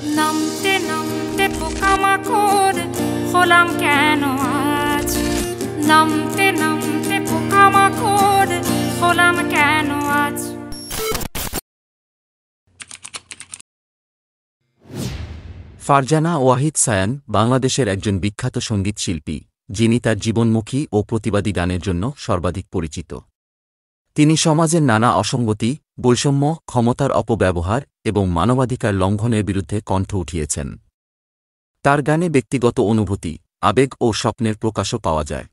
নামতে নামতে পোকামাকড় হলাম কেন আজ, নামতে নামতে পোকামাকড় হলাম কেন আজ। ফারজানা ওয়াহিদ সায়ান বাংলাদেশের একজন বিখ্যাত সঙ্গীত শিল্পী, যিনি তার জীবনমুখী ও প্রতিবাদী গানের জন্য সর্বাধিক পরিচিত। তিনি সমাজের নানা অসঙ্গতি, বৈষম্য, ক্ষমতার অপব্যবহার এবং মানবাধিকার লঙ্ঘনের বিরুদ্ধে কণ্ঠ উঠিয়েছেন। তার গানে ব্যক্তিগত অনুভূতি, আবেগ ও স্বপ্নের প্রকাশও পাওয়া যায়।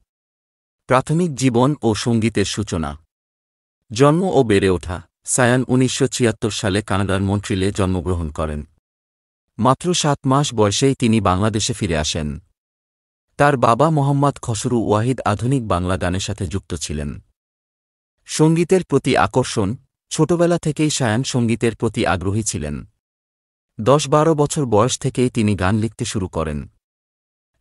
প্রাথমিক জীবন ও সঙ্গীতের সূচনা। জন্ম ও বেড়ে ওঠা। সায়ান ১৯৭৬ সালে কানাডার মন্ট্রিলে জন্মগ্রহণ করেন। মাত্র ৭ মাস বয়সেই তিনি বাংলাদেশে ফিরে আসেন। তার বাবা মোহাম্মদ খসরু ওয়াহিদ আধুনিক বাংলা গানের সাথে যুক্ত ছিলেন। সঙ্গীতের প্রতি আকর্ষণ। ছোটবেলা থেকেই সায়ান সঙ্গীতের প্রতি আগ্রহী ছিলেন। ১০-১২ বছর বয়স থেকেই তিনি গান লিখতে শুরু করেন।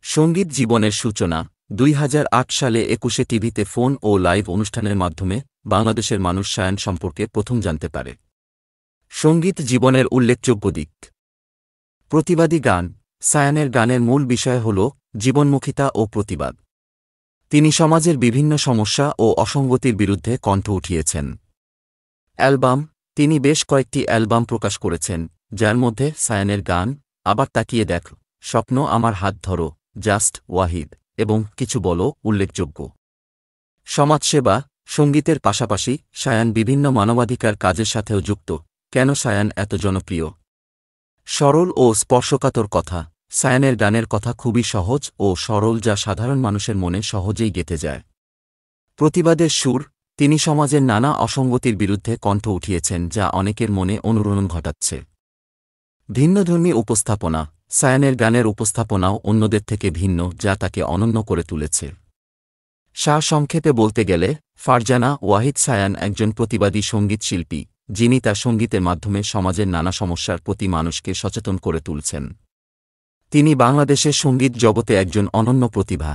সঙ্গীত জীবনের সূচনা। ২০০৮ সালে ২১ টিভিতে ফোন ও লাইভ অনুষ্ঠানের মাধ্যমে বাংলাদেশের মানুষ সায়ান সম্পর্কে প্রথম জানতে পারে। সঙ্গীত জীবনের উল্লেখযোগ্য দিক। প্রতিবাদী গান। সায়ানের গানের মূল বিষয় হল জীবনমুখিতা ও প্রতিবাদ। তিনি সমাজের বিভিন্ন সমস্যা ও অসঙ্গতির বিরুদ্ধে কণ্ঠ উঠিয়েছেন। অ্যালবাম। তিনি বেশ কয়েকটি অ্যালবাম প্রকাশ করেছেন, যার মধ্যে সায়ানের গান আবার তাকিয়ে দেখ, স্বপ্ন আমার হাত ধরো, জাস্ট ওয়াহিদ এবং কিছু বলো উল্লেখযোগ্য। সমাজসেবা। সঙ্গীতের পাশাপাশি সায়ান বিভিন্ন মানবাধিকার কাজের সাথেও যুক্ত। কেন সায়ান এত জনপ্রিয়? সরল ও স্পর্শকাতর কথা। সায়ানের গানের কথা খুবই সহজ ও সরল, যা সাধারণ মানুষের মনে সহজেই গেঁথে যায়। প্রতিবাদের সুর। তিনি সমাজের নানা অসঙ্গতির বিরুদ্ধে কণ্ঠ উঠিয়েছেন, যা অনেকের মনে অনুরণন ঘটাচ্ছে। ভিন্নধর্মী উপস্থাপনা। সায়ানের গানের উপস্থাপনাও অন্যদের থেকে ভিন্ন, যা তাকে অনন্য করে তুলেছে। সারসংক্ষেপে বলতে গেলে, ফারজানা ওয়াহিদ সায়ান একজন প্রতিবাদী সঙ্গীত শিল্পী, যিনি তার সঙ্গীতের মাধ্যমে সমাজের নানা সমস্যার প্রতি মানুষকে সচেতন করে তুলছেন। তিনি বাংলাদেশের সঙ্গীত জগতে একজন অনন্য প্রতিভা।